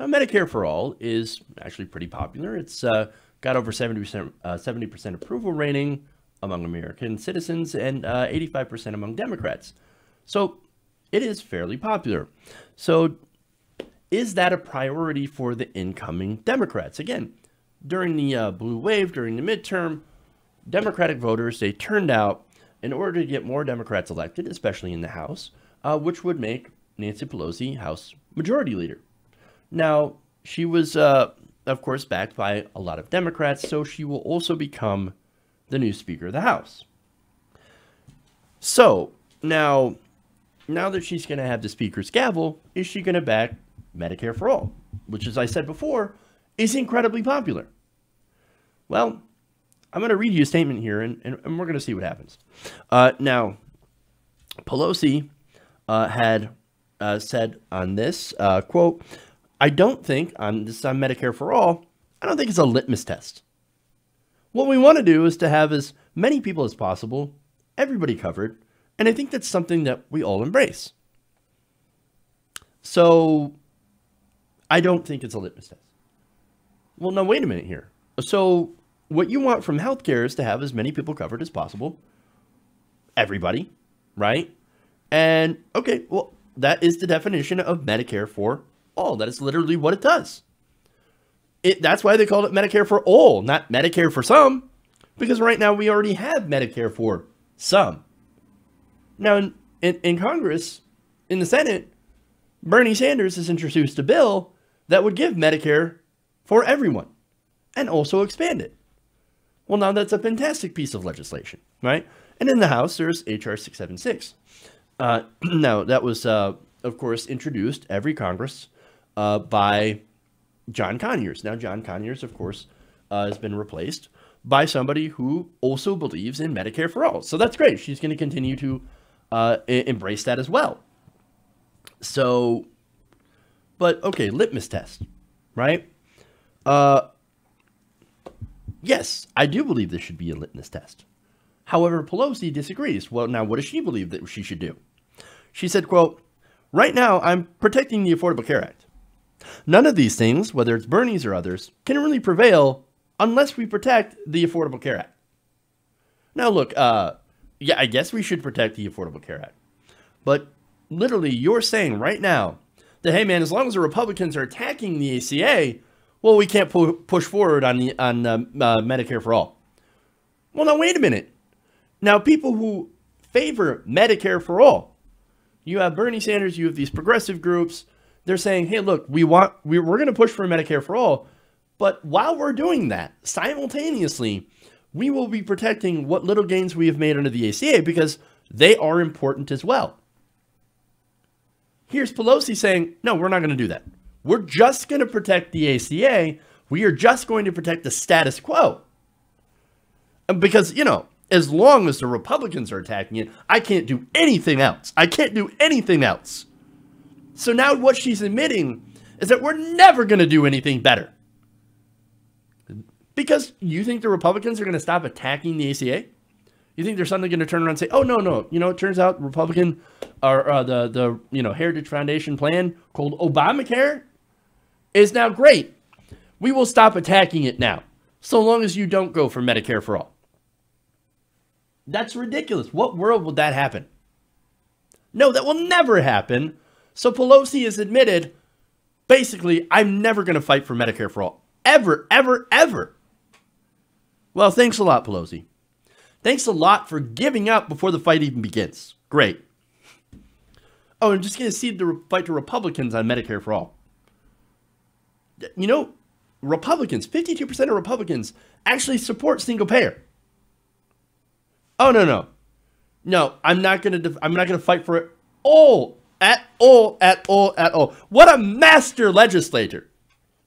So Medicare for All is actually pretty popular. It's got over 70% approval rating among American citizens and 85% among Democrats. So it is fairly popular. So is that a priority for the incoming Democrats? Again, during the blue wave, during the midterm, Democratic voters, they turned out in order to get more Democrats elected, especially in the House, which would make Nancy Pelosi House Majority Leader. Now, she was, of course, backed by a lot of Democrats, so she will also become the new Speaker of the House. So, now that she's going to have the Speaker's gavel, is she going to back Medicare for All, which, as I said before, is incredibly popular? Well, I'm going to read you a statement here, and we're going to see what happens. Now, Pelosi had said on this, quote, I don't think, on Medicare for All, I don't think it's a litmus test. What we want to do is to have as many people as possible, everybody covered, and I think that's something that we all embrace. So, I don't think it's a litmus test. Well, now, wait a minute here. So, what you want from healthcare is to have as many people covered as possible. Everybody, right? And, okay, well, that is the definition of Medicare for All. That is literally what it does. That's why they called it Medicare for All, not Medicare for Some. Because right now we already have Medicare for Some. Now, in Congress, in the Senate, Bernie Sanders has introduced a bill that would give Medicare for everyone and also expand it. Well, now that's a fantastic piece of legislation, right? And in the House, there's H.R. 676. Now, that was, of course, introduced every Congress by John Conyers. Now, John Conyers, of course, has been replaced by somebody who also believes in Medicare for All. So that's great. She's going to continue to embrace that as well. So, but, okay, litmus test, right? Yes, I do believe this should be a litmus test. However, Pelosi disagrees. Well, now, what does she believe that she should do? She said, quote, right now, I'm protecting the Affordable Care Act. None of these things, whether it's Bernie's or others, can really prevail unless we protect the Affordable Care Act. Now, look, yeah, I guess we should protect the Affordable Care Act. But literally, you're saying right now that, hey, man, as long as the Republicans are attacking the ACA, well, we can't push forward on Medicare for All. Well, now, wait a minute. Now, people who favor Medicare for All, you have Bernie Sanders, you have these progressive groups, they're saying, hey, look, we're going to push for Medicare for All, but while we're doing that, simultaneously, we will be protecting what little gains we have made under the ACA because they are important as well. Here's Pelosi saying, no, we're not going to do that. We're just going to protect the ACA. We are just going to protect the status quo. Because, you know, as long as the Republicans are attacking it, I can't do anything else. I can't do anything else. So now what she's admitting is that we're never going to do anything better. Because you think the Republicans are going to stop attacking the ACA? You think they're suddenly going to turn around and say, oh, no. You know, it turns out Republican or the Heritage Foundation plan called Obamacare is now great. We will stop attacking it now, so long as you don't go for Medicare for All. That's ridiculous. What world would that happen? No, that will never happen. So Pelosi has admitted, basically, I'm never going to fight for Medicare for All. Ever, ever, ever. Well, thanks a lot, Pelosi. Thanks a lot for giving up before the fight even begins. Great. Oh, I'm just going to cede the fight to Republicans on Medicare for All. You know, Republicans, 52% of Republicans actually support single payer. Oh, no. No, I'm not going to fight for it at all. What a master legislator.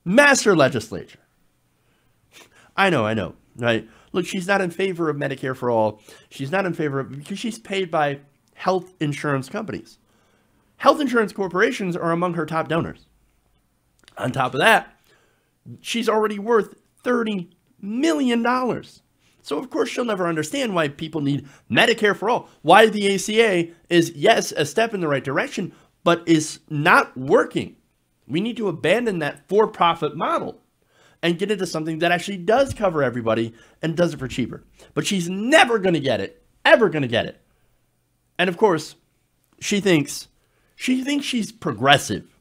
Master legislature. I know, right? Look, she's not in favor of Medicare for All. She's not in favor of it because she's paid by health insurance companies. Health insurance corporations are among her top donors. On top of that, she's already worth $30 million. So, of course, she'll never understand why people need Medicare for All. Why the ACA is, yes, a step in the right direction, but is not working. We need to abandon that for-profit model and get into something that actually does cover everybody and does it for cheaper. But she's never going to get it, ever going to get it. And of course, she thinks she's progressive.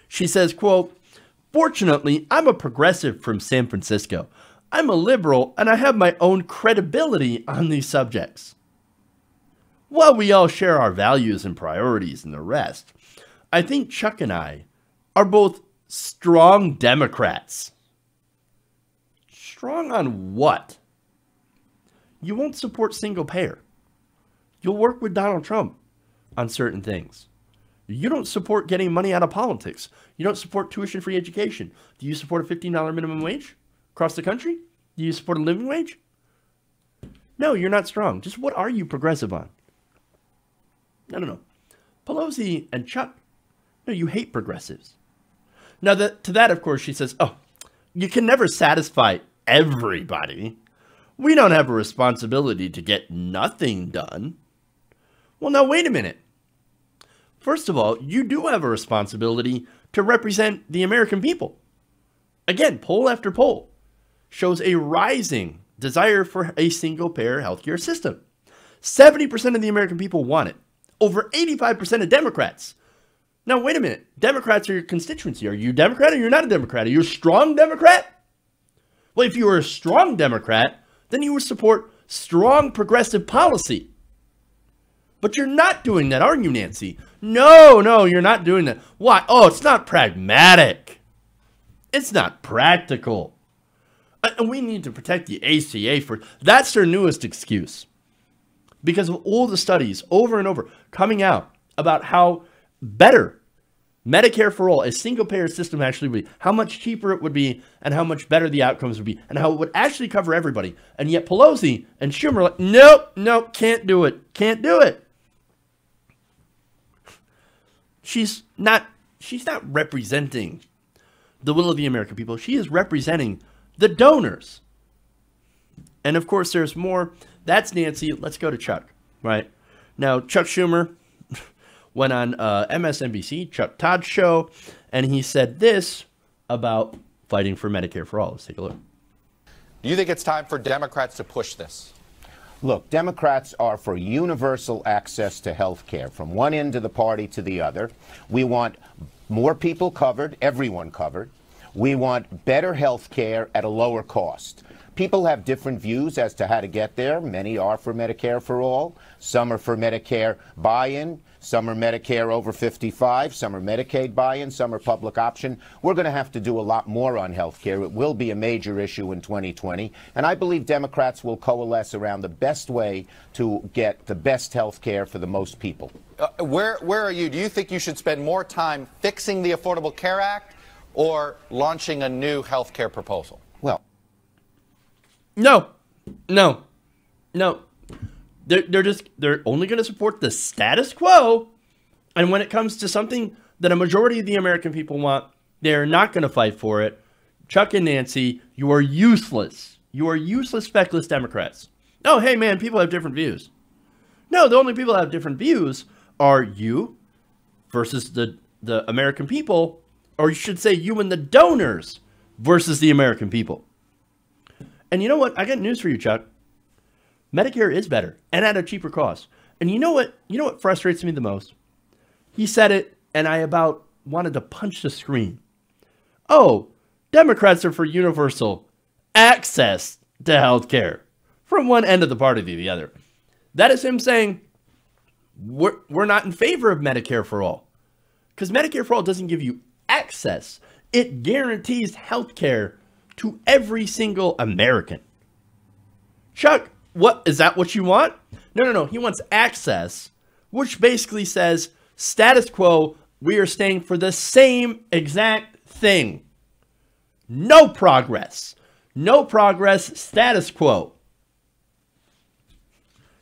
She says, quote, "Fortunately, I'm a progressive from San Francisco. I'm a liberal and I have my own credibility on these subjects. While we all share our values and priorities and the rest, I think Chuck and I are both strong Democrats." Strong on what? You won't support single payer. You'll work with Donald Trump on certain things. You don't support getting money out of politics. You don't support tuition-free education. Do you support a $15 minimum wage across the country? Do you support a living wage? No, you're not strong. Just what are you progressive on? No. Pelosi and Chuck, no, you hate progressives. Now, to that, of course, she says, oh, you can never satisfy everybody. We don't have a responsibility to get nothing done. Well, now, wait a minute. First of all, you do have a responsibility to represent the American people. Again, poll after poll shows a rising desire for a single-payer healthcare system. 70% of the American people want it. Over 85% of Democrats. Now, wait a minute. Democrats are your constituency. Are you a Democrat or you're not a Democrat? Are you a strong Democrat? Well, if you were a strong Democrat, then you would support strong progressive policy. But you're not doing that, are you, Nancy? No, you're not doing that. Why? Oh, it's not pragmatic. It's not practical. And we need to protect the ACA for... That's their newest excuse. Because of all the studies over and over coming out about how better Medicare for all, a single-payer system actually would be, how much cheaper it would be, and how much better the outcomes would be, and how it would actually cover everybody. And yet Pelosi and Schumer are like, nope, can't do it. She's not representing the will of the American people. She is representing the donors. And of course, there's more. That's Nancy. Let's go to Chuck, right? Now, Chuck Schumer went on MSNBC, Chuck Todd's show, and he said this about fighting for Medicare for all. Let's take a look. Do you think it's time for Democrats to push this? Look, Democrats are for universal access to health care from one end of the party to the other. We want more people covered, everyone covered. We want better health care at a lower cost. People have different views as to how to get there. Many are for Medicare for all. Some are for Medicare buy-in. Some are Medicare over 55. Some are Medicaid buy-in. Some are public option. We're going to have to do a lot more on health care. It will be a major issue in 2020. And I believe Democrats will coalesce around the best way to get the best health care for the most people. Where are you? Do you think you should spend more time fixing the Affordable Care Act or launching a new health care proposal? Well, No. They're only going to support the status quo. And when it comes to something that a majority of the American people want, they're not going to fight for it. Chuck and Nancy, you are useless. You are useless, feckless Democrats. Oh, hey, man, people have different views. No, the only people that have different views are you versus the American people, or you should say you and the donors versus the American people. And you know what? I got news for you, Chuck. Medicare is better and at a cheaper cost. And you know what frustrates me the most? He said it, and I about wanted to punch the screen. Oh, Democrats are for universal access to health care from one end of the party to the other. That is him saying we're not in favor of Medicare for all. Because Medicare for all doesn't give you access. It guarantees health care to every single American. Chuck, is that what you want? No. He wants access, which basically says status quo, we are staying for the same exact thing. No progress. No progress, status quo.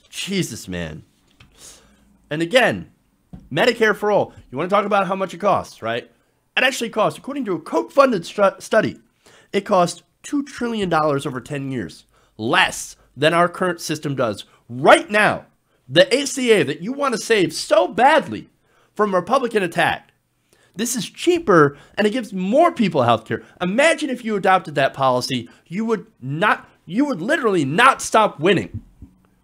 Jesus, man. And again, Medicare for all. You want to talk about how much it costs, right? It actually costs, according to a Koch-funded study, it costs $2 trillion over 10 years, less than our current system does. Right now, the ACA that you want to save so badly from Republican attack, This is cheaper, and it gives more people health care. Imagine if you adopted that policy, you would literally not stop winning.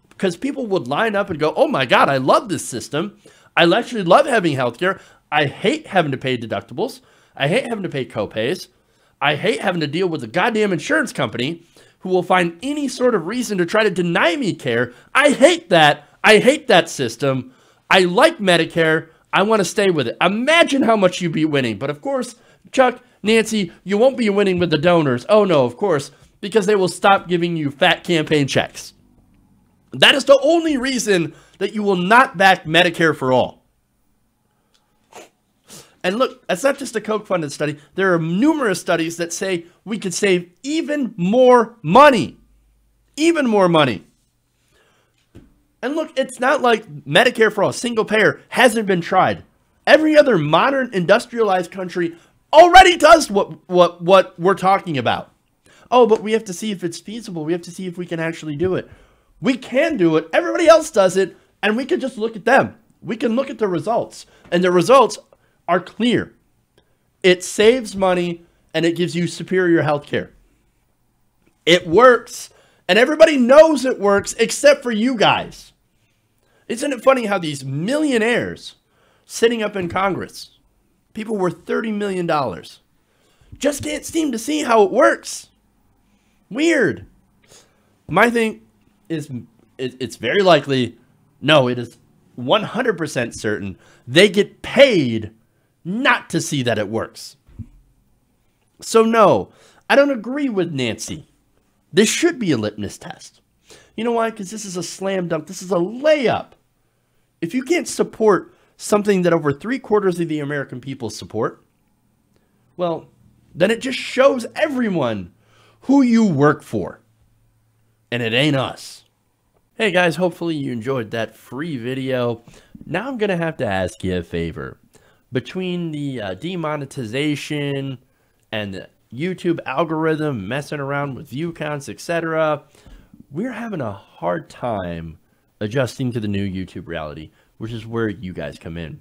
Because people would line up and go, oh my God, I love this system. I actually love having healthcare. I hate having to pay deductibles. I hate having to pay copays. I hate having to deal with a goddamn insurance company who will find any sort of reason to try to deny me care. I hate that. I hate that system. I like Medicare. I want to stay with it. Imagine how much you'd be winning. But of course, Chuck, Nancy, you won't be winning with the donors. Oh no, of course, because they will stop giving you fat campaign checks. That is the only reason that you will not back Medicare for all. And look, that's not just a Koch-funded study. There are numerous studies that say we could save even more money. Even more money. And look, it's not like Medicare for all, single payer, hasn't been tried. Every other modern industrialized country already does what we're talking about. Oh, but we have to see if it's feasible. We have to see if we can actually do it. We can do it. Everybody else does it. And we can just look at them. We can look at the results. And the results are clear. It saves money and it gives you superior health care. It works. And everybody knows it works except for you guys. Isn't it funny how these millionaires sitting up in Congress, people worth $30 million, just can't seem to see how it works? Weird. My thing is, it's very likely, no, it is 100% certain, they get paid not to see that it works. So no, I don't agree with Nancy. This should be a litmus test. You know why? Because this is a slam dunk. This is a layup. If you can't support something that over 3/4 of the American people support, well, then it just shows everyone who you work for. And it ain't us. Hey guys, hopefully you enjoyed that free video. Now I'm going to have to ask you a favor. Between the demonetization and the YouTube algorithm messing around with view counts, etc., we're having a hard time adjusting to the new YouTube reality, which is where you guys come in.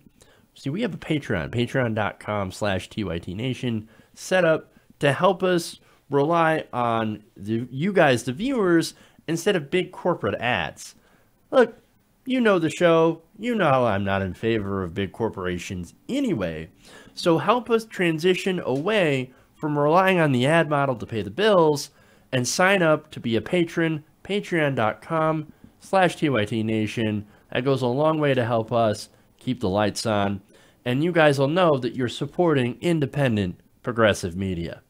See, we have a Patreon, patreon.com/TYTNation, set up to help us rely on you guys, the viewers, instead of big corporate ads. Look, you know the show. You know I'm not in favor of big corporations anyway. So help us transition away from relying on the ad model to pay the bills and sign up to be a patron, patreon.com/TYTNation. That goes a long way to help us keep the lights on. And you guys will know that you're supporting independent, progressive media.